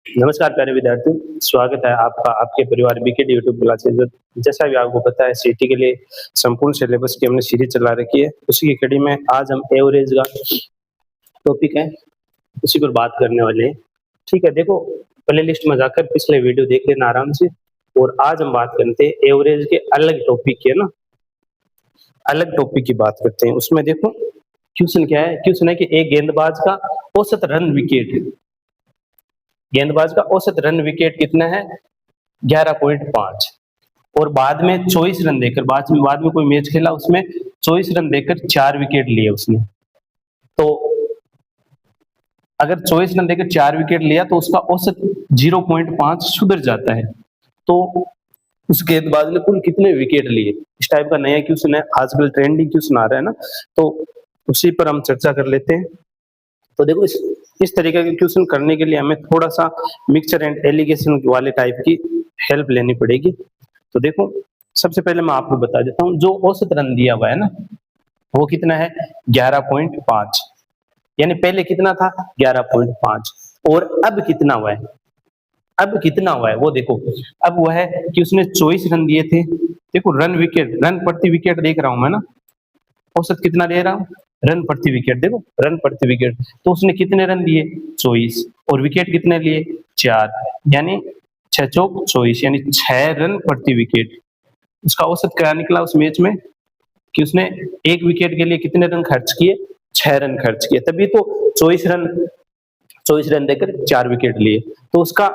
नमस्कार प्यारे विद्यार्थियों, स्वागत है आपका आपके परिवार बीकेडी यूट्यूब क्लासेस में। जैसा भी आपको पता है सीटी के लिए संपूर्ण सिलेबस की हमने सीरीज चला रखी है। उसी की कड़ी में आज हम एवरेज का टॉपिक है, उसी पर बात करने वाले हैं। ठीक है, देखो प्ले लिस्ट में जाकर पिछले वीडियो देख लेना आराम से। और आज हम बात करते हैं एवरेज के अलग टॉपिक की, है ना, अलग टॉपिक की बात करते हैं। उसमें देखो क्वेश्चन क्या है, क्वेश्चन है कि एक गेंदबाज का औसत रन विकेट, गेंदबाज का औसत रन विकेट कितना है 11.5, और बाद में 24 रन देकर बाद में कोई मैच खेला, उसमें 24 रन देकर 4 विकेट लिए उसने। तो अगर 24 रन देकर 4 विकेट लिया तो उसका औसत 0.5 सुधर जाता है। तो उस गेंदबाज ने कुल कितने विकेट लिए, इस टाइप का नया क्वेश्चन है, आजकल ट्रेंडिंग क्वेश्चन आ रहा है ना, तो उसी पर हम चर्चा कर लेते हैं। तो देखो इस तरीके के क्वेश्चन करने के लिए हमें थोड़ा सा मिक्सचर एंड एलिगेशन वाले टाइप की हेल्प लेनी पड़ेगी। तो देखो सबसे पहले मैं आपको बता देता हूँ, जो औसत रन दिया हुआ है ना वो कितना है 11.5, यानी पहले कितना था 11.5, और अब कितना हुआ है, अब कितना हुआ है वो देखो। अब वो है कि उसने 24 रन दिए थे। देखो रन विकेट, रन प्रति विकेट देख रहा हूं मैं ना, औसत कितना दे रहा हूँ रन प्रति विकेट, देखो रन प्रति विकेट। तो उसने कितने रन दिए 24, और विकेट कितने लिए 4, यानी 6 चौक 24, यानी 6 रन प्रति विकेट। उसका औसत क्या निकला उस मैच में कि उसने एक विकेट के लिए कितने रन खर्च किए, 6 रन खर्च किए, तभी तो 24 रन देकर 4 विकेट लिए। तो उसका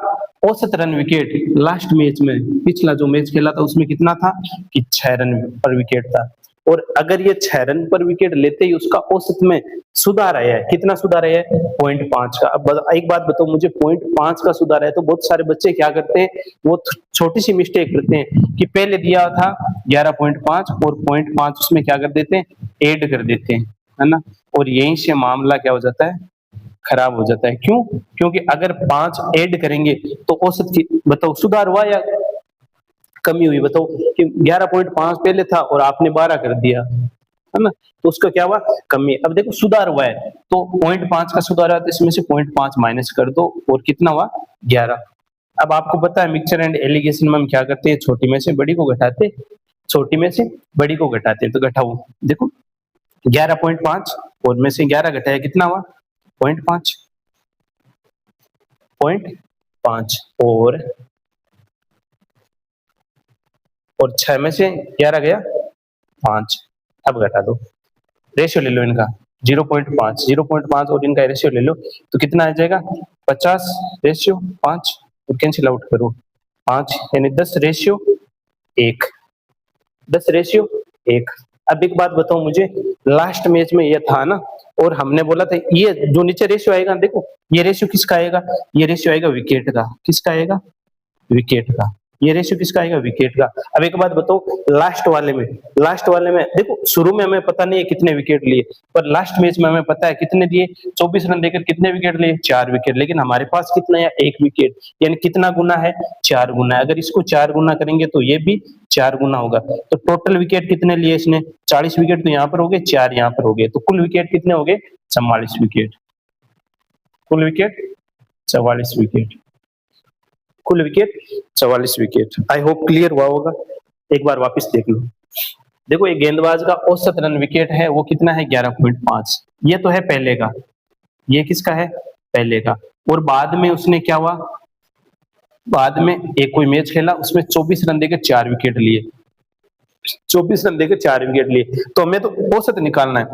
औसत रन विकेट लास्ट मैच में, पिछला जो मैच खेला था उसमें कितना था कि 6 रन पर विकेट था। और अगर ये 6 रन पर विकेट लेते ही उसका औसत में सुधार आया है, कितना सुधार आया है 0.5 का। अब एक बात बताओ मुझे, 0.5 का सुधार है तो बहुत सारे बच्चे क्या करते हैं, वो छोटी सी मिस्टेक करते हैं कि पहले दिया था 11.5 और 0.5 उसमें क्या कर देते हैं, ऐड कर देते हैं, है ना, और यहीं से मामला क्या हो जाता है, खराब हो जाता है। क्यों? क्योंकि अगर 5 ऐड करेंगे तो औसत की बताओ सुधार हुआ या कमी हुई, बताओ कि 11.5 पहले था और आपने 12 कर दिया, है ना, तो उसका क्या हुआ, कमी। अब देखो सुधार हुआ है तो 0.5 का सुधार है तो इसमें से 0.5 माइनस कर दो और कितना हुआ 11। अब आपको पता है मिक्सचर एंड एलिगेशन में हम क्या करते हैं, छोटी में से बड़ी को घटाते, छोटी में से बड़ी को घटाते, तो घटाओ देखो 11.5 और में से 11 घटाया कितना हुआ 0.5, 0.5, और 6 में से 11 गया 5। अब घटा दो, रेशियो ले लो इनका 0.5, 0.5 और इनका रेशियो ले लो तो कितना आ जाएगा 50 रेशियो 5, और कैंसिल आउट करो 5, यानी 10 रेशियो 1, 10 रेशियो 1। अब एक बात बताओ मुझे, लास्ट मैच में ये था ना, और हमने बोला था ये जो नीचे रेशियो आएगा, देखो ये रेशियो किसका आएगा, ये रेशियो आएगा विकेट का, किसका आएगा विकेट का, ये रेशियो किसका आएगा विकेट का। अब एक बात बताओ, लास्ट वाले में देखो शुरू में हमें पता नहीं है कितने विकेट लिए, पर लास्ट मैच में हमें पता है कितने दिए, 24 रन देकर कितने विकेट लिए 4 विकेट, लेकिन हमारे पास कितना है 1 विकेट, यानी कितना गुना है 4 गुना है। अगर इसको 4 गुना करेंगे तो ये भी 4 गुना होगा। तो टोटल विकेट कितने लिए इसने 40 विकेट, तो यहाँ पर हो गए 4 यहाँ पर हो गए, तो कुल विकेट कितने हो गए 44 विकेट, कुल विकेट 44 विकेट, कुल wicket 44 wicket. I hope clear हुआ होगा, एक बार वापस देख लो। देखो एक गेंदबाज का औसत रन विकेट है वो कितना है 11.5, ये तो है पहले का, ये किसका है पहले का। और बाद में उसने क्या हुआ, बाद में एक कोई मैच खेला उसमें 24 रन देकर 4 विकेट लिए, 24 रन देकर 4 विकेट लिए, तो हमें तो औसत निकालना है।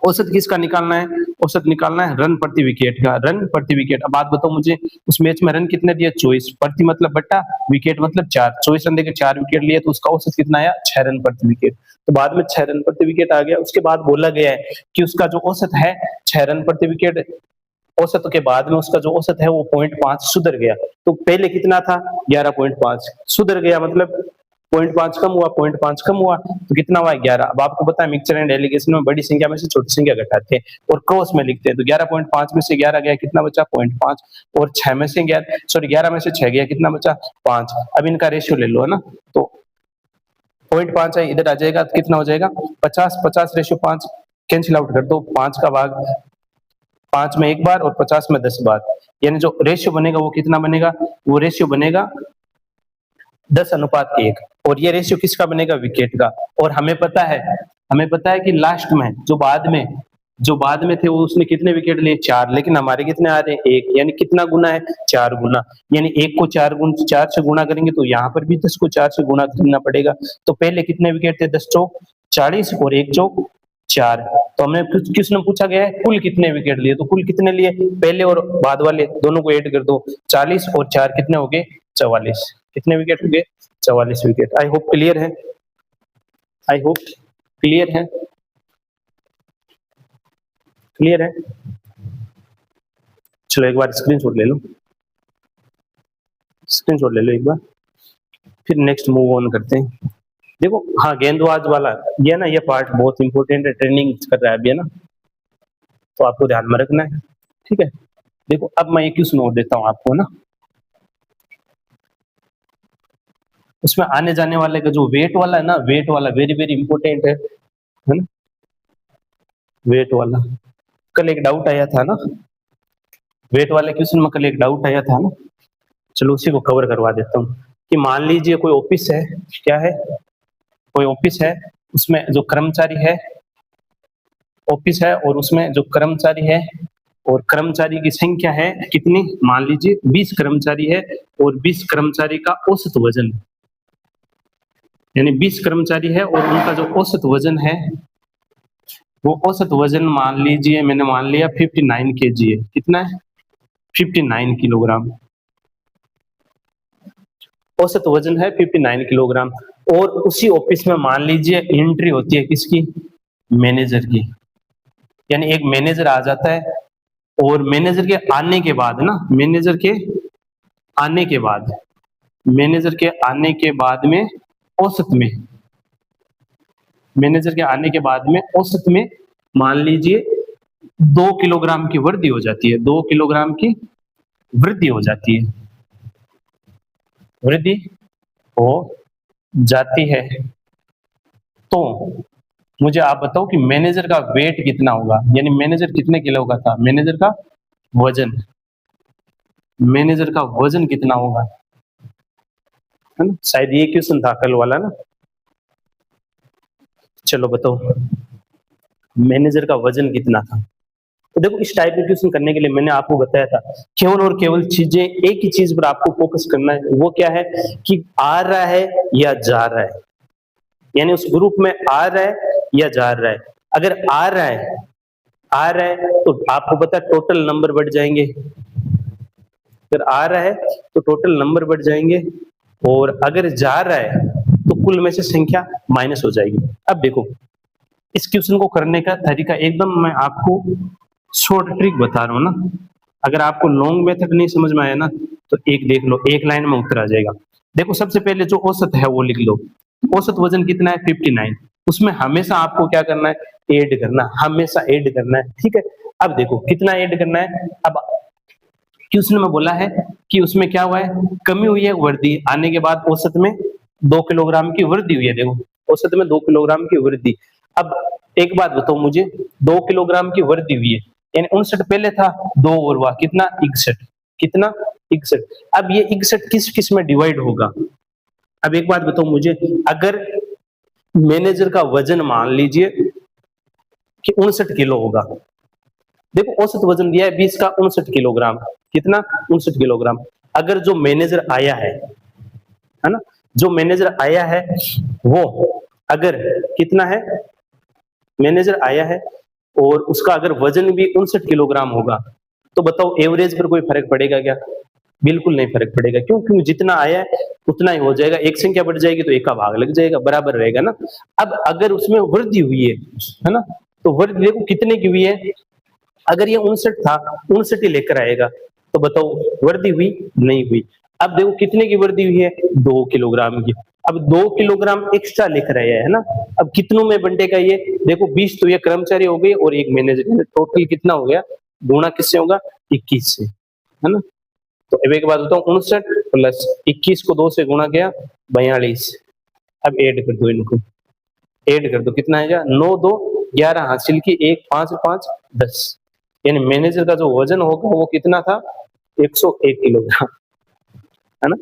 औसत किसका निकालना है, औसत निकालना है रन प्रति विकेट का, रन प्रति विकेट। अब बात बताओ मुझे, उस मैच में रन कितने दिए 24, प्रति मतलब बट्टा, विकेट मतलब 4, 24 रन देकर 4 विकेट लिए तो उसका औसत कितना आया 6 रन प्रति विकेट। तो बाद में 6 रन प्रति विकेट आ गया। उसके बाद बोला गया है कि उसका जो औसत है 6 रन प्रति विकेट, औसत के बाद में उसका जो औसत है वो 0.5 सुधर गया। तो पहले कितना था 11.5, सुधर गया मतलब 0.5 कम हुआ, 0.5 कम हुआ तो कितना हुआ 11। अब आपको पता है मिक्सचर एंड एलिगेशन में बड़ी संख्या में से छोटी संख्या घटाते हैं और क्रॉस में लिखते हैं। तो 11.5 में से 11 गया कितना बचा 0.5, और 6 में से 11 में से 6 गया कितना बचा 5। अब इनका रेशियो ले लो, है ना, तो 0.5 है इधर आ जाएगा तो कितना हो जाएगा 50, 50 रेशियो 5, कैंसिल आउट कर दो, 5 का भाग 5 में 1 बार और 50 में 10 बार, यानी जो रेशियो बनेगा वो कितना बनेगा, वो रेशियो बनेगा 10:1। और ये रेशियो किसका बनेगा, विकेट का। और हमें पता है कि लास्ट में जो बाद में थे वो उसने कितने विकेट लिए, 4, लेकिन हमारे कितने आ रहे हैं, 1, यानी कितना गुना है, 4 गुना। यानी 1 को 4 से गुणा करेंगे तो यहाँ पर भी 10 को 4 से गुणा करना पड़ेगा। तो पहले कितने विकेट थे, 10 चौक 40 और 1 चौक 4। तो हमें क्वेश्चन पूछा गया है कुल कितने विकेट लिए, तो कुल कितने लिए, पहले और बाद वाले दोनों को ऐड कर दो, 40 और 4 कितने हो गए, 44। कितने विकेट हो गए, 44 विकेट। आई होप क्लियर है, आई होप क्लियर है, क्लियर है। चलो एक बार स्क्रीनशॉट ले लो, स्क्रीनशॉट ले लो एक बार, फिर नेक्स्ट मूव ऑन करते हैं। देखो हाँ, गेंदबाज वाला ये ना, ये पार्ट बहुत इंपॉर्टेंट है, ट्रेनिंग कर रहा है अभी, है ना, तो आपको ध्यान में रखना है, ठीक है। देखो अब मैं एक क्वेश्चन और देता हूँ आपको ना, उसमें आने जाने वाले का जो वेट वाला है ना, वेट वाला वेरी वेरी इंपॉर्टेंट है ना, वेट वाला। कल एक डाउट आया था ना, वेट वाले क्वेश्चन में कल एक डाउट आया था ना, चलो उसी को कवर करवा देता हूँ। कि मान लीजिए कोई ऑफिस है, क्या है, कोई ऑफिस है, उसमें जो कर्मचारी है, ऑफिस है और उसमें जो कर्मचारी है, और कर्मचारी की संख्या है कितनी, मान लीजिए 20 कर्मचारी है, और 20 कर्मचारी का औसत वजन, यानी 20 कर्मचारी है और उनका जो औसत वजन है, वो औसत वजन मान लीजिए, मैंने मान लिया 59 kg है। कितना है, 59 किलोग्राम औसत वजन है, 59 किलोग्राम। और उसी ऑफिस में मान लीजिए एंट्री होती है किसकी, मैनेजर की, यानी एक मैनेजर आ जाता है, और मैनेजर के आने के बाद ना, मैनेजर के आने के बाद में औसत में, मैनेजर के आने के बाद में औसत में मान लीजिए 2 किलोग्राम की वृद्धि हो जाती है, 2 किलोग्राम की वृद्धि हो जाती है, वृद्धि हो जाती है। तो मुझे आप बताओ कि मैनेजर का वेट कितना होगा, यानी मैनेजर कितने किलो का था, मैनेजर का वजन कितना होगा, है ना। शायद ये क्वेश्चन था कल वाला ना। चलो बताओ मैनेजर का वजन कितना था। तो देखो इस टाइप के क्वेश्चन करने के लिए मैंने आपको बताया था, केवल और केवल चीजें, एक ही चीज पर आपको फोकस करना है, वो क्या है कि आ रहा है या जा रहा है, यानी उस ग्रुप में आ रहा है या जा रहा है। अगर आ रहा है तो आपको पता है टोटल नंबर बढ़ जाएंगे, अगर आ रहा है तो टोटल नंबर बढ़ जाएंगे, और अगर जा रहा है तो कुल में से संख्या माइनस हो जाएगी। अब देखो इस क्वेश्चन को करने का तरीका एकदम मैं आपको शॉर्ट ट्रिक बता रहा हूँ ना, अगर आपको लॉन्ग मेथड नहीं समझ में आया ना तो एक देख लो, एक लाइन में उत्तर आ जाएगा। देखो सबसे पहले जो औसत है वो लिख लो, औसत वजन कितना है 59, उसमें हमेशा आपको क्या करना है, ऐड करना, हमेशा ऐड करना है, ठीक है। अब देखो कितना ऐड करना है, अब क्वेश्चन में बोला है कि उसमें क्या हुआ है, कमी हुई है, वृद्धि आने के बाद औसत में 2 किलोग्राम की वृद्धि हुई है, देखो औसत में 2 किलोग्राम की वृद्धि। अब एक बात बताओ मुझे, 2 किलोग्राम की वृद्धि हुई है, यानी 59 पहले था, 2 और हुआ कितना 61, कितना 61। अब ये 61 किस किस में डिवाइड होगा, अब एक बात बताओ मुझे, अगर मैनेजर का वजन मान लीजिए कि 59 किलो होगा, देखो औसत वजन दिया है 20 का 59 किलोग्राम, कितना 59 किलोग्राम। अगर जो मैनेजर आया है ना, जो मैनेजर आया है वो अगर कितना है, मैनेजर आया है और उसका अगर वजन भी 59 किलोग्राम होगा, तो बताओ एवरेज पर कोई फर्क पड़ेगा क्या, बिल्कुल नहीं फर्क पड़ेगा, क्योंकि जितना आया है उतना ही हो जाएगा, एक संख्या बढ़ जाएगी तो एक का भाग लग जाएगा, बराबर रहेगा ना। अब अगर उसमें वृद्धि हुई है ना, तो वृद्धि देखो कितने की हुई है, अगर ये 59 था 59 ही लेकर आएगा, तो बताओ वृद्धि हुई नहीं हुई। अब देखो कितने की वृद्धि हुई है, 2 किलोग्राम की। अब 2 किलोग्राम एक्स्ट्रा लेकर आया है ना, अब कितनों में बंटेगा ये, देखो 20 तो ये कर्मचारी हो गए और एक मैनेजर, टोटल कितना हो गया, गुणा किससे होगा 21 से, है ना। तो अब एक बात बताऊं, 59 प्लस 21 को 2 से गुणा किया 42। अब ऐड कर दो, इनको ऐड कर दो, कितना आएगा 9 2 11 हासिल की 1 5 5 10, यानी मैनेजर का जो वजन होगा वो कितना था, 101 किलोग्राम, है ना।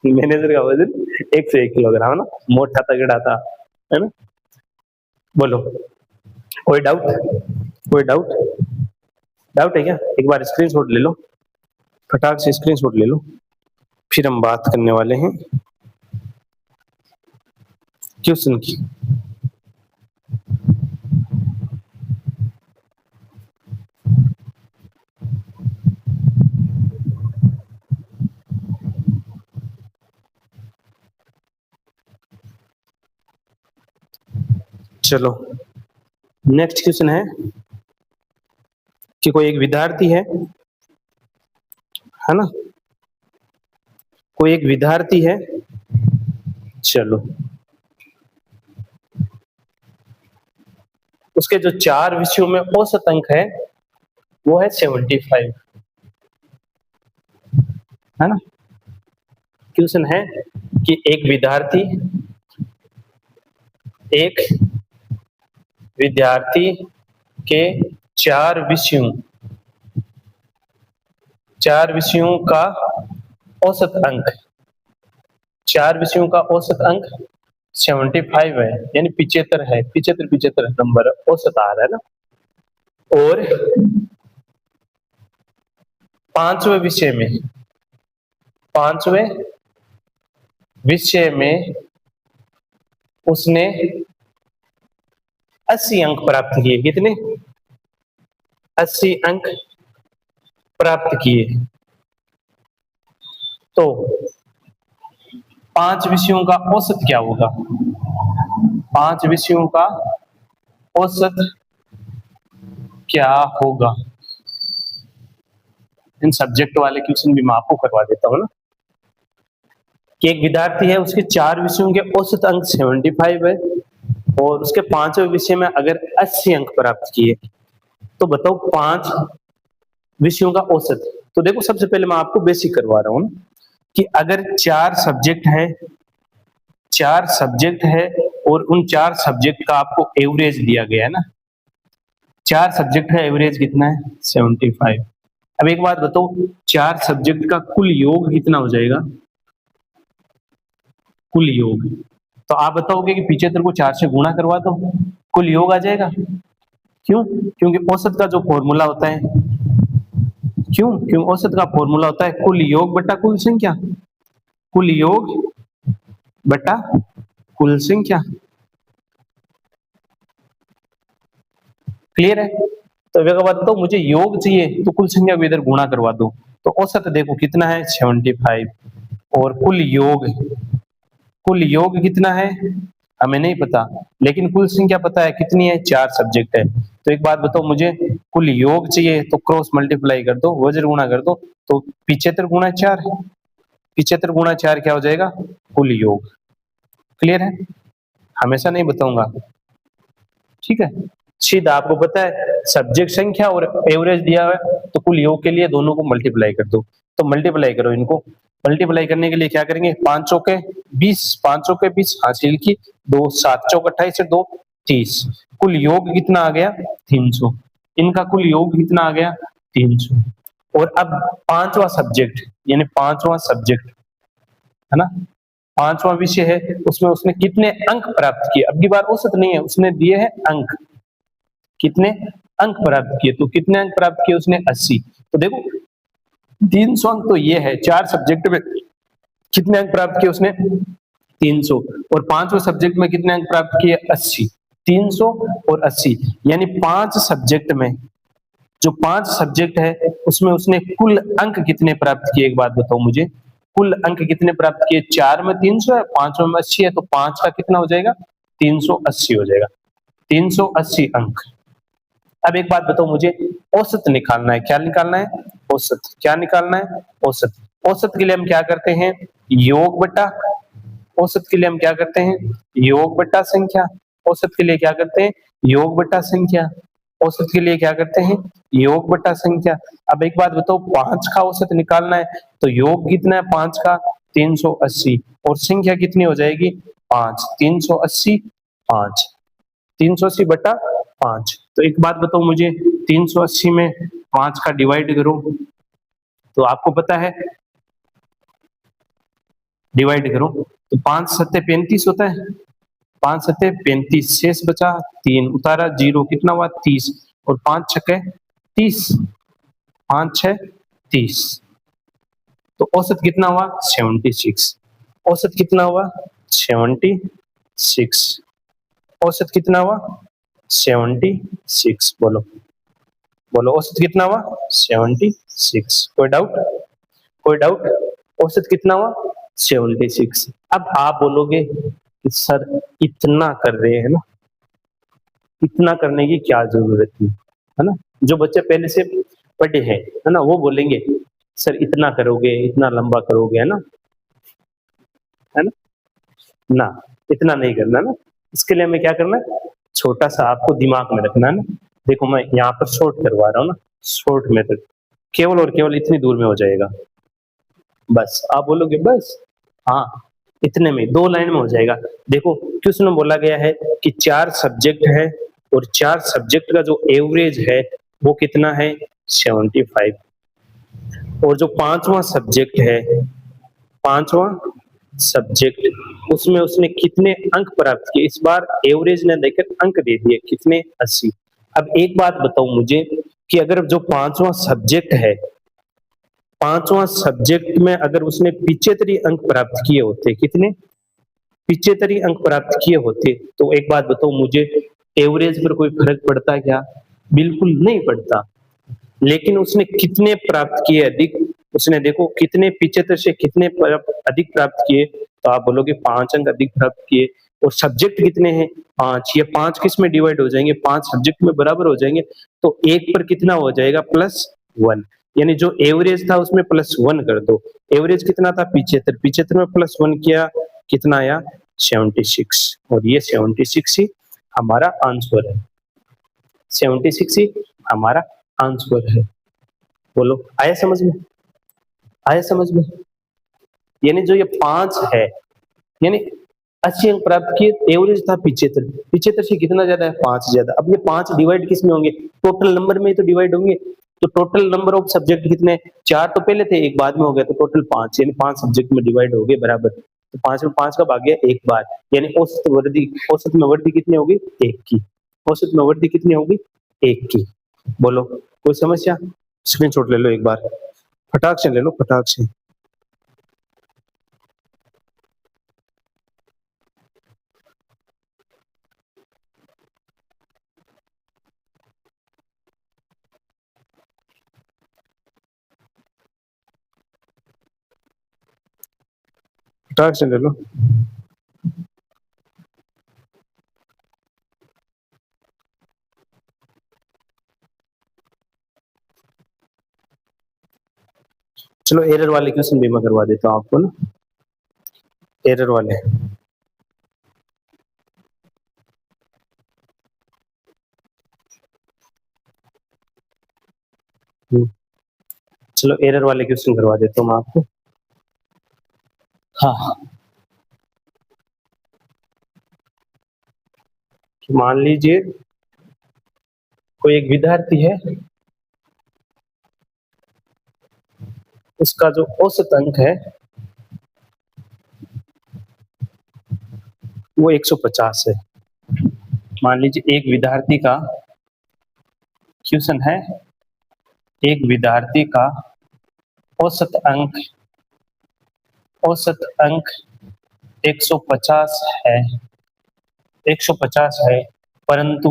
मैनेजर का वजन 101 किलोग्राम, है ना, मोटा तगड़ा था, है ना। बोलो, कोई डाउट, कोई डाउट, डाउट है क्या? एक बार स्क्रीनशॉट ले लो, फटाक से स्क्रीनशॉट ले लो, फिर हम बात करने वाले हैं क्वेश्चन की। चलो नेक्स्ट क्वेश्चन है कि कोई एक विद्यार्थी है ना, कोई एक विद्यार्थी है, चलो उसके जो 4 विषयों में औसत अंक है वो है 75, है ना। क्वेश्चन है कि एक विद्यार्थी के 4 विषयों का औसत अंक, 4 विषयों का औसत अंक 75 है, यानी 75 है, 75 नंबर औसत आ रहा है ना। और 5वें विषय में उसने 80 अंक प्राप्त किए। कितने? 80 अंक प्राप्त किए। तो 5 विषयों का औसत क्या होगा? 5 विषयों का औसत क्या होगा? इन सब्जेक्ट वाले क्वेश्चन भी मैं आपको करवा देता हूं ना, कि एक विद्यार्थी है, उसके 4 विषयों के औसत अंक 75 है और उसके 5वें विषय में अगर 80 अंक प्राप्त किए, तो बताओ 5 विषयों का औसत। तो देखो, सबसे पहले मैं आपको बेसिक करवा रहा हूं कि अगर 4 सब्जेक्ट है और उन 4 सब्जेक्ट का आपको एवरेज दिया गया है ना, 4 सब्जेक्ट है, एवरेज कितना है? 75। अब एक बात बताओ, 4 सब्जेक्ट का कुल योग कितना हो जाएगा? कुल योग, तो आप बताओगे कि 75 को 4 से गुणा करवा दो, कुल योग आ जाएगा। क्यों? क्योंकि औसत का जो फॉर्मूला होता है, क्यों औसत का फॉर्मूला होता है कुल योग बटा कुल संख्या, कुल योग बटा कुल संख्या। क्लियर है? तो एक बात बताओ, मुझे योग चाहिए तो कुल संख्या को इधर गुणा करवा दो, तो औसत देखो कितना है? 75। और कुल योग कितना है हमें नहीं पता, लेकिन कुल संख्या पता है कितनी है? 4 सब्जेक्ट है। तो एक बात बताओ, मुझे कुल योग चाहिए तो क्रॉस मल्टीप्लाई कर दो, वज्र गुणा कर दो, तो 75 गुणा 4, 75 गुणा 4 क्या हो जाएगा? कुल योग। क्लियर है? हमेशा नहीं बताऊंगा, ठीक है। सीधा आपको पता है सब्जेक्ट संख्या और एवरेज दिया है, तो कुल योग के लिए दोनों को मल्टीप्लाई कर दो। तो मल्टीप्लाई करो इनको, मल्टीप्लाई करने के लिए क्या करेंगे? 5 चौके 20, 5 चौके 20 हासिल की, 2 7 चौक 28 से 2 30, कुल योग कितना आ गया? 300। इनका कुल योग कितना आ गया? 300। और अब 5वां सब्जेक्ट, यानी 5वां सब्जेक्ट, है ना, 5वां विषय है, उसमें उसने कितने अंक प्राप्त किए? अब की बार औसत नहीं है, उसने दिए हैं अंक, कितने अंक प्राप्त किए? तो कितने अंक प्राप्त किए उसने? 80। तो देखो 300 अंक तो ये है, 4 सब्जेक्ट में कितने अंक प्राप्त किए उसने? 300। और 5वें सब्जेक्ट में कितने अंक प्राप्त किए? 80। 300 और 80, यानी 5 सब्जेक्ट में, जो 5 सब्जेक्ट है उसमें उसने कुल अंक कितने प्राप्त किए? एक बात बताओ मुझे, कुल अंक कितने प्राप्त किए? 4 में 300 है, 5 में 80 है, तो 5 का कितना हो जाएगा? 380 हो जाएगा, 380 अंक। अब एक बात बताओ मुझे, औसत निकालना है। क्या निकालना है? औसत। क्या निकालना है? औसत। औसत के लिए हम क्या करते हैं? योग बटा, औसत के लिए हम क्या करते हैं? योग बटा संख्या। औसत के लिए क्या करते हैं? योग बटा संख्या। औसत के लिए क्या करते हैं? योग बटा संख्या। अब एक बात बताओ, 5 का औसत निकालना है, तो योग कितना है 5 का? 380, और संख्या कितनी हो जाएगी? 5। 380 5, 380 बटा 5। तो एक बात बताओ मुझे, 380 में 5 का डिवाइड करो तो आपको पता है, डिवाइड करो तो 5 सत्ते 35 होता है, 5 सत्ते 35, शेष बचा 3, उतारा 0, कितना हुआ 30, और 5 छक्के 30, 5 6 30, तो औसत कितना हुआ 76, औसत कितना हुआ 76, औसत कितना हुआ 76, बोलो बोलो औसत कितना हुआ 76, कोई डाउट, कोई डाउट, औसत कितना हुआ 76। अब आप बोलोगे कि सर इतना कर रहे हैं ना, इतना करने की क्या जरूरत थी, है ना, जो बच्चे पहले से पढ़े हैं, है ना, वो बोलेंगे सर इतना करोगे, इतना लंबा करोगे, है ना, है ना, ना इतना नहीं करना ना, इसके लिए हमें क्या करना है, छोटा सा आपको दिमाग में रखना है ना, देखो मैं यहाँ पर शॉर्ट करवा रहा हूँ ना, शॉर्ट मेथड, केवल और केवल इतनी दूर में हो जाएगा, बस आप बोलोगे बस, हाँ इतने में 2 लाइन में हो जाएगा। देखो क्वेश्चन में बोला गया है कि 4 सब्जेक्ट है और 4 सब्जेक्ट का जो एवरेज है वो कितना है 75, और जो 5वां सब्जेक्ट है, 5वां सब्जेक्ट, उसमें उसने कितने अंक प्राप्त किए, इस बार एवरेज ने देकर अंक दे दिए कितने 80। अब एक बात बताओ मुझे कि अगर जो 5वां सब्जेक्ट है, 5वां सब्जेक्ट में अगर उसने 75 अंक प्राप्त किए होते, कितने 75 अंक प्राप्त किए होते, तो एक बात बताओ मुझे, एवरेज पर कोई फर्क पड़ता क्या, बिल्कुल नहीं पड़ता, लेकिन उसने कितने प्राप्त किए अधिक, उसने देखो कितने 75 से कितने अधिक प्राप्त किए, तो आप बोलोगे 5 अंक अधिक प्राप्त किए, और सब्जेक्ट कितने हैं 5, ये 5 किस में डिवाइड हो जाएंगे, 5 सब्जेक्ट में बराबर हो जाएंगे, तो एक पर कितना हो जाएगा +1, यानी जो एवरेज था उसमें +1 कर दो, एवरेज कितना था 75, 75 में +1 किया कितना आया 76, और ये 76 ही हमारा आंसर है, 76 ही हमारा आंसर है, बोलो आया समझ में, आया समझ में, यानी जो ये 5 है, यानी 80 अंक प्राप्त किए, एवरेज था 75, 75 से कितना ज्यादा है 5 ज्यादा, अब ये 5 डिवाइड किस में होंगे, टोटल नंबर में तो डिवाइड होंगे, तो टोटल नंबर ऑफ सब्जेक्ट कितने, 4 तो पहले थे, एक बाद में हो गया, तो टोटल 5, यानी 5 सब्जेक्ट में डिवाइड हो गए बराबर, तो 5 में 5 का भाग गया एक बार, यानी औसत में वृद्धि कितनी होगी 1 की, औसत में वृद्धि कितनी होगी 1 की, बोलो कोई समस्या, स्क्रीनशॉट ले लो एक बार, फटाक से ले लो, फटाक से, फटाक से ले लो। चलो एरर वाले क्वेश्चन भी मैं करवा देता हूँ आपको ना, एरर वाले, चलो एरर वाले क्वेश्चन करवा देता हूँ मैं आपको, हाँ मान लीजिए कोई एक विद्यार्थी है, उसका जो औसत अंक है वो 150 है, मान लीजिए एक विद्यार्थी का क्वेश्चन है, एक विद्यार्थी का औसत अंक 150 है, 150 है, परंतु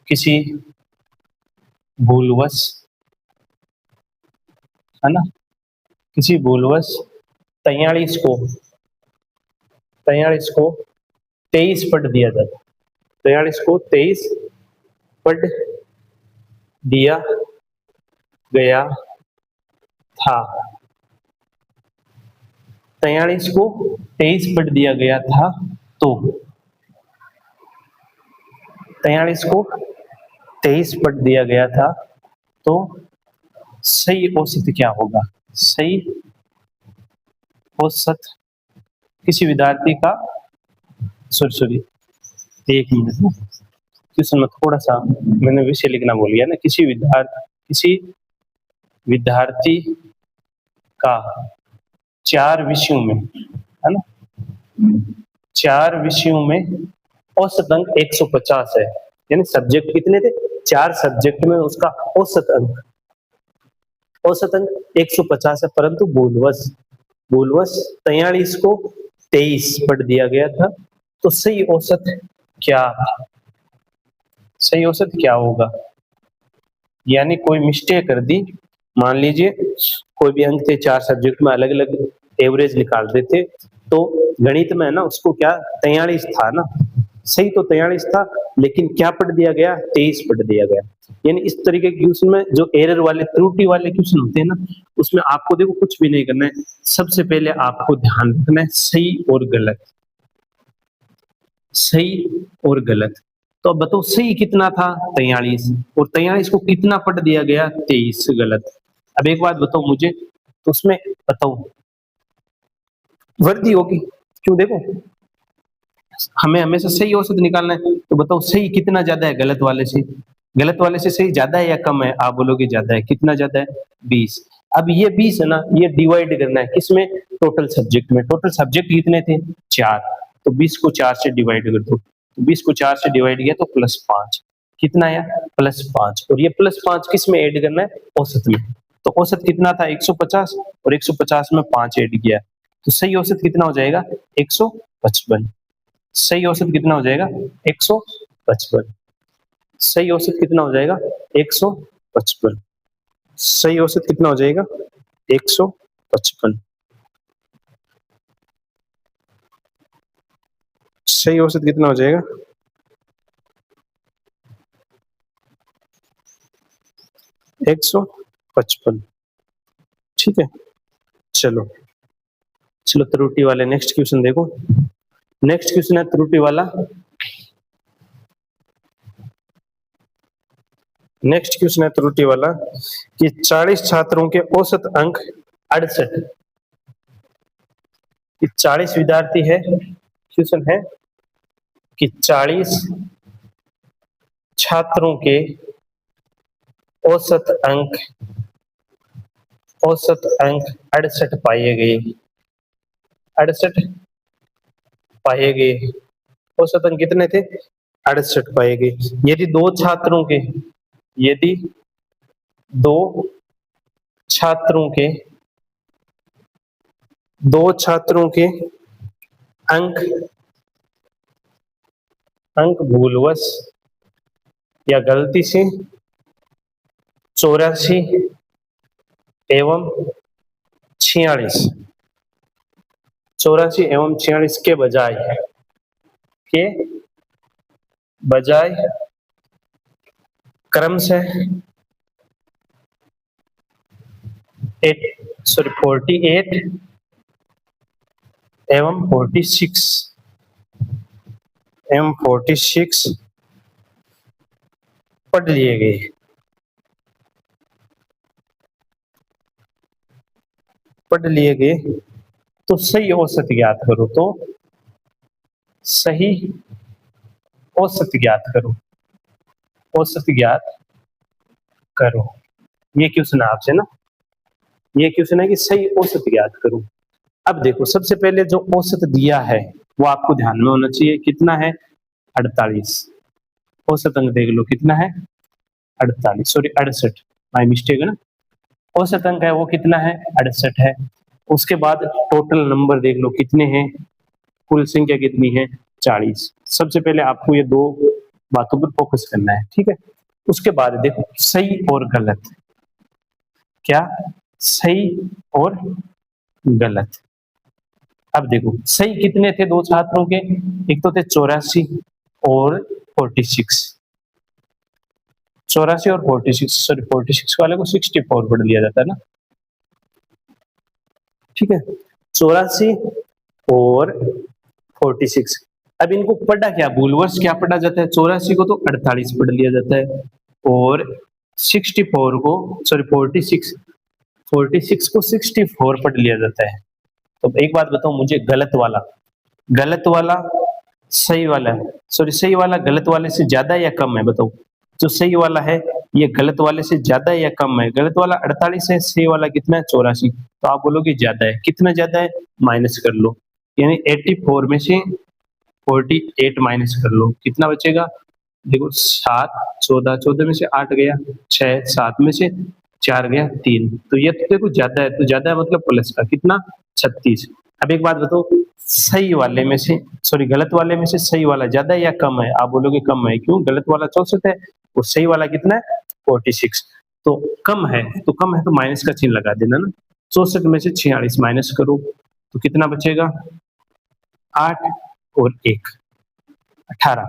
किसी भूलवश, है ना, किसी भूलवश 43 को 23 पढ़ दिया जाता, 43 को 23 पढ़ दिया गया था, 43 को 23 पढ़ दिया गया था, तो 43 को 23 पढ़ दिया गया था, तो सही औसत क्या होगा, सही औसत किसी विद्यार्थी का, सॉरी एक मिनट, क्वेश्चन में थोड़ा सा मैंने विषय लिखना भूल गया ना, किसी विद्यार्थी का 4 विषयों में, है ना, 4 विषयों में औसत अंक 150 है, यानी सब्जेक्ट कितने थे, 4 सब्जेक्ट में उसका औसत अंक 150 है, परंतु भूलवश 43 को 23 पढ़ दिया गया था। तो सही औसत क्या होगा, यानी कोई मिस्टेक कर दी, मान लीजिए कोई भी अंक थे 4 सब्जेक्ट में, अलग अलग एवरेज निकाल देते, तो गणित में है ना उसको क्या 43 था ना, सही तो 43 था, लेकिन क्या पढ़ दिया गया, 23 पढ़ दिया गया। यानी इस तरीके के क्वेश्चन में जो एरर वाले, त्रुटि वाले क्वेश्चन होते हैं ना, उसमें आपको देखो कुछ भी नहीं करना है, सबसे पहले आपको ध्यान रखना है सही और गलत, सही और गलत। तो अब बताओ सही कितना था 43, और 43 को कितना पढ़ दिया गया, 23 गलत। अब एक बात बताओ मुझे, तो उसमें बताओ वर्दी होगी, क्यों, देखो हमें हमेशा सही औसत निकालना है, तो बताओ सही कितना ज्यादा है गलत वाले से, गलत वाले से सही ज्यादा है या कम है, आप बोलोगे ज्यादा है, कितना ज्यादा है, 20। अब ये 20 है ना, ये डिवाइड करना है किसमें, टोटल सब्जेक्ट में, टोटल सब्जेक्ट कितने थे, 4, तो 20 को 4 से डिवाइड कर दो, तो 20 को 4 से डिवाइड किया तो +5, कितना आया, +5, और ये +5 किस में ऐड करना है, औसत में। तो औसत कितना था 150, और 150 में 5 ऐड किया, तो सही औसत कितना हो जाएगा 155। सही औसत कितना हो जाएगा 155। सही औसत कितना हो जाएगा 155। सही औसत कितना हो जाएगा 155। सही औसत कितना हो जाएगा 155। ठीक है, चलो त्रुटि वाले नेक्स्ट क्वेश्चन देखो। नेक्स्ट क्वेश्चन है त्रुटि वाला। नेक्स्ट क्वेश्चन है त्रुटि वाला कि 40 छात्रों के औसत अंक 68, 40 विद्यार्थी है, क्वेश्चन है कि 40 छात्रों के औसत अंक 68 पाए गए, 68 पाए गए, औसत अंक कितने थे 68 पाए गए। यदि दो छात्रों के अंक भूलवश या गलती से 84 एवं 46 के बजाय क्रमशः 48 एवं 46 पढ़ लिए गए। तो सही औसत ज्ञात करो, तो सही औसत ज्ञात करो। ये क्वेश्चन है आपसे ना, ये क्वेश्चन है कि सही औसत ज्ञात करो। अब देखो सबसे पहले जो औसत दिया है वो आपको ध्यान में होना चाहिए, कितना है 48। औसत अंक देख लो कितना है 68, माय मिस्टेक है ना, औसत अंक है वो कितना है 68 है। उसके बाद टोटल नंबर देख लो कितने हैं, कुल संख्या कितनी है 40। सबसे पहले आपको ये दो बातों पर फोकस करना है, ठीक है। उसके बाद देखो सही और गलत, क्या सही और गलत। अब देखो सही कितने थे दो छात्रों के, एक तो थे 84 और 46, 84 और 46, सॉरी 46 वाले को 64 पढ़ लिया जाता है ना, ठीक है। 84 और 46, अब इनको पढ़ा क्या, भूलवश क्या पढ़ा जाता है, 84 को तो 48 पढ़ लिया जाता है, और 64 को सॉरी 46 को 64 पढ़ लिया जाता है। तो एक बात बताओ मुझे, गलत वाला सही वाला है, सॉरी सही वाला गलत वाले से ज्यादा या कम है बताओ। जो सही वाला है ये गलत वाले से ज्यादा है या कम है? गलत वाला 48 है, सही वाला कितना है 84। तो आप बोलोगे ज्यादा है, कितना ज्यादा है माइनस कर लो, यानी 84 में से 48 माइनस कर लो, कितना बचेगा? देखो 7, 14, 14 में से 8 गया 6, 7 में से 4 गया 3, तो ये तो देखो ज्यादा है, तो ज्यादा है मतलब प्लस का कितना 36। अब एक बात बताओ, सही वाले में से सॉरी गलत वाले में से सही वाला ज्यादा है या कम है? आप बोलोगे कम है, क्यों? गलत वाला 64 है और सही वाला कितना है 46, तो कम है, तो कम है तो माइनस का चिन्ह लगा देना ना। 64 में से 46 माइनस करो तो कितना बचेगा? 8 और 1 18।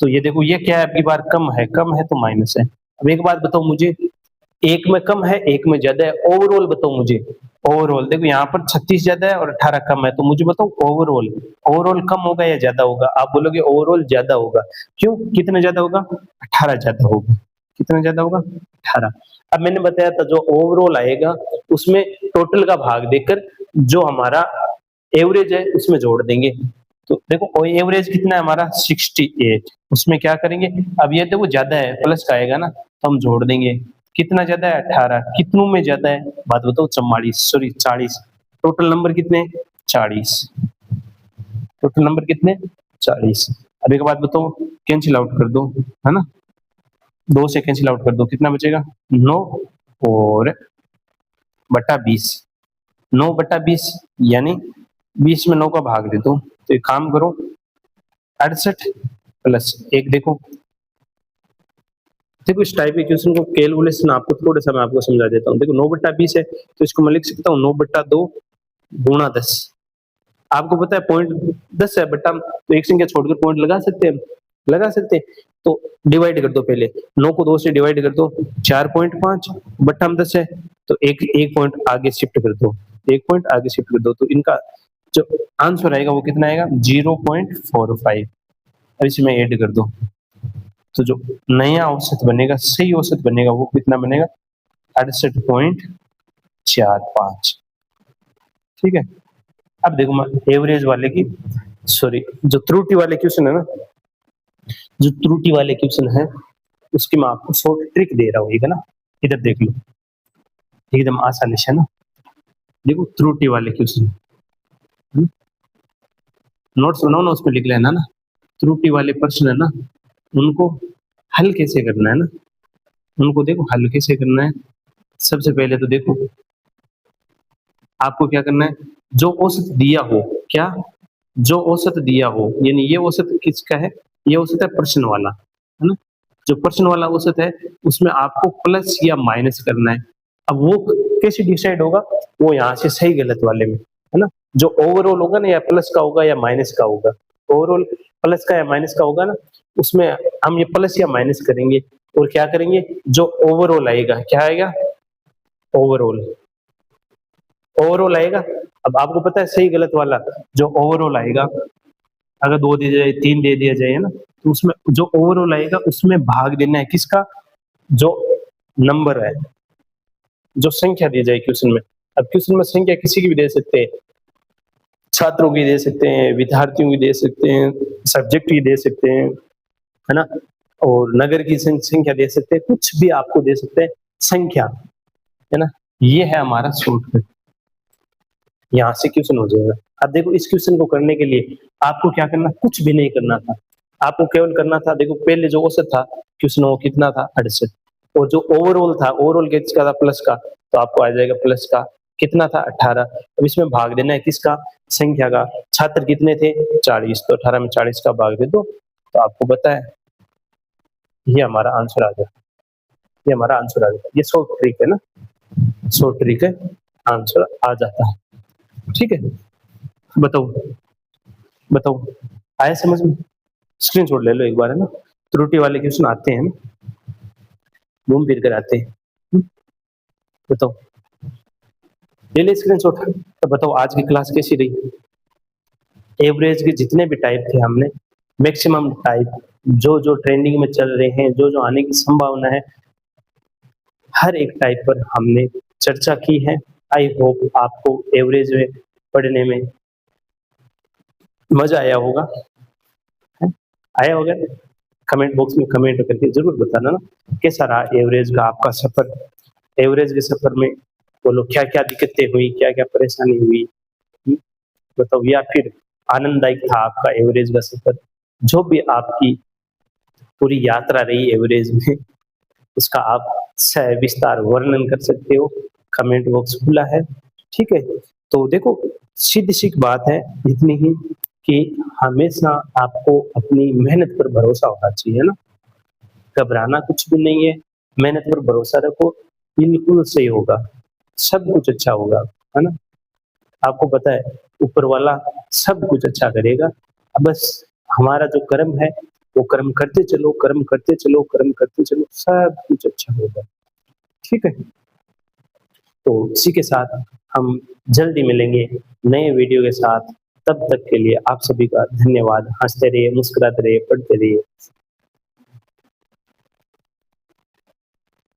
तो ये देखो ये क्या है, आपकी बार कम है तो माइनस है। अब एक बात बताओ मुझे, एक में कम है एक में ज्यादा है, ओवरऑल बताओ मुझे। ओवरऑल देखो यहाँ पर 36 ज्यादा है और 18 कम है, तो मुझे बताओ ओवरऑल, ओवरऑल कम होगा या ज्यादा होगा? आप बोलोगे ओवरऑल ज्यादा होगा, क्यों? कितना ज्यादा होगा? 18 ज्यादा होगा। कितना ज्यादा होगा? 18। अब मैंने बताया था जो ओवरऑल आएगा उसमें टोटल का भाग देकर जो हमारा एवरेज है उसमें जोड़ देंगे। तो देखो एवरेज कितना है हमारा 68, उसमें क्या करेंगे? अब ये देखो ज्यादा है प्लस का आएगा ना, तो हम जोड़ देंगे। कितना ज्यादा है? 18। कितनों में ज्यादा है? बात बताओ। 44 सॉरी 40। टोटल नंबर कितने? 40। टोटल नंबर कितने? 40। अब एक बात बताओ, कैंसिल आउट कर दो, है ना, 2 से कैंसिल आउट कर दो, कितना बचेगा? 9 और बटा 20। 9 बटा 20 यानी 20 में 9 का भाग दे दो, तो एक काम करो 68 प्लस 1। देखो देखो इस टाइप के क्वेश्चन को कैलकुलेशन आपको थोड़ा सा मैं आपको समझा देता हूँ। देखो 9 बटा 20 है तो इसको मैं लिख सकता हूँ 9 बटा 2 गुणा 10। आपको पता है पॉइंट 10 है, बट हम तो एक संख्या छोड़कर पॉइंट लगा सकते हैं, लगा सकते हैं। तो डिवाइड कर दो, पहले 9 को 2 से डिवाइड कर दो, 4.5 बटा हम 10 है तो एक पॉइंट आगे शिफ्ट कर दो, एक पॉइंट आगे शिफ्ट कर दो, तो इनका जो आंसर आएगा वो कितना आएगा? 0.45। अब इसमें ऐड कर दो तो जो नया औसत बनेगा, सही औसत बनेगा वो कितना बनेगा? 68.45। ठीक है। अब देखो मैं एवरेज वाले की सॉरी जो त्रुटि वाले क्वेश्चन है ना, जो त्रुटि वाले क्वेश्चन है उसकी मैं आपको शॉर्ट ट्रिक दे रहा हूँ, ठीक है ना, इधर देख लो एकदम आसानी से ना। देखो त्रुटि वाले क्वेश्चन नोट्स बनाओ ना, उसमें लिख लेना ना। त्रुटि वाले प्रश्न है ना, उनको हल कैसे करना है ना, उनको देखो हल कैसे करना है। सबसे पहले तो देखो आपको क्या करना है, जो औसत दिया हो, क्या? जो औसत दिया हो, यानी ये औसत किसका है? ये औसत है प्रश्न वाला, है ना। जो प्रश्न वाला औसत है उसमें आपको प्लस या माइनस करना है। अब वो कैसे डिसाइड होगा? वो यहाँ से सही गलत वाले में, है ना। जो ओवरऑल होगा ना, या प्लस का होगा या माइनस का होगा, ओवरऑल प्लस का या माइनस का होगा ना, उसमें हम ये प्लस या माइनस करेंगे और क्या करेंगे? जो ओवरऑल आएगा, क्या आएगा? ओवरऑल, ओवरऑल आएगा। अब आपको पता है सही गलत वाला जो ओवरऑल आएगा, अगर 2 दे दिया जाए 3 दे दिया जाए, है ना, तो उसमें जो ओवरऑल आएगा उसमें भाग देना है किसका? जो नंबर है, जो संख्या दी जाए क्वेश्चन में। अब क्वेश्चन में संख्या किसी की भी दे सकते हैं, छात्रों की दे सकते हैं, विद्यार्थियों की दे सकते हैं, सब्जेक्ट की दे सकते हैं, है ना, और नगर की संख्या दे सकते हैं, कुछ भी आपको दे सकते हैं संख्या, है ना। ये है हमारा शॉर्टकट, यहाँ से क्वेश्चन हो जाएगा। अब देखो इस क्वेश्चन को करने के लिए आपको क्या करना? कुछ भी नहीं करना था, आपको केवल करना था, देखो पहले जो औसत था क्वेश्चन वो कितना था? 68, और जो ओवरऑल था, ओवरऑल किसका था? प्लस का, तो आपको आ जाएगा प्लस का कितना था? 18। अब इसमें भाग देना है किसका? संख्या का। छात्र कितने थे? 40, तो 18 में 40 का भाग दे दो, तो आपको पता है ये हमारा आंसर आ जाएगा, ये हमारा आंसर आ जाएगा। ये शॉर्ट ट्रिक है ना, शॉर्ट ट्रिक है, आंसर आ जाता है। ठीक है, बताओ बताओ आया समझ में? स्क्रीनशॉट ले लो एक बार, है ना, त्रुटि वाले क्वेश्चन आते हैं ना, घूम फिर कर आते हैं। बताओ ले ले स्क्रीनशॉट। तो बताओ आज की क्लास कैसी रही? एवरेज के जितने भी टाइप थे हमने मैक्सिमम टाइप जो जो ट्रेंडिंग में चल रहे हैं, जो जो आने की संभावना है, हर एक टाइप पर हमने चर्चा की है। आई होप आपको एवरेज में पढ़ने में मजा आया होगा। आया होगा? कमेंट बॉक्स में कमेंट करके ज़रूर बताना ना, कैसा रहा एवरेज का आपका सफ़र? एवरेज के सफ़र में बोलो क्या-क्या दिक्कतें हुई, क्या-क्या परेशानी हुई? हुँ, बताओ या फिर आनंददायक था आपका एवरेज का सफ़र? जो भी आपकी पूरी यात्रा रही एवरेज में, उसका आप सविस्तार वर्णन कर सकते हो, कमेंट बॉक्स खुला है, ठीक है? तो देखो, सीधी-सी बात है इतनी ही कि हमेशा आपको अपनी मेहनत पर भरोसा होना चाहिए, है ना? घबराना कुछ भी नहीं है, मेहनत पर भरोसा रखो, बिल्कुल सही होगा, सब कुछ अच्छा होगा, है ना? आपको पता है ऊपर वाला सब कुछ अच्छा करेगा, बस हमारा जो कर्म है, वो कर्म करते चलो, कर्म करते चलो, कर्म करते चलो, सब कुछ अच्छा होगा, ठीक है? तो इसी के साथ हम जल्दी मिलेंगे नए वीडियो के साथ, तब तक के लिए आप सभी का धन्यवाद। हँसते रहिए, मुस्कुराते रहिए, पढ़ते रहिए।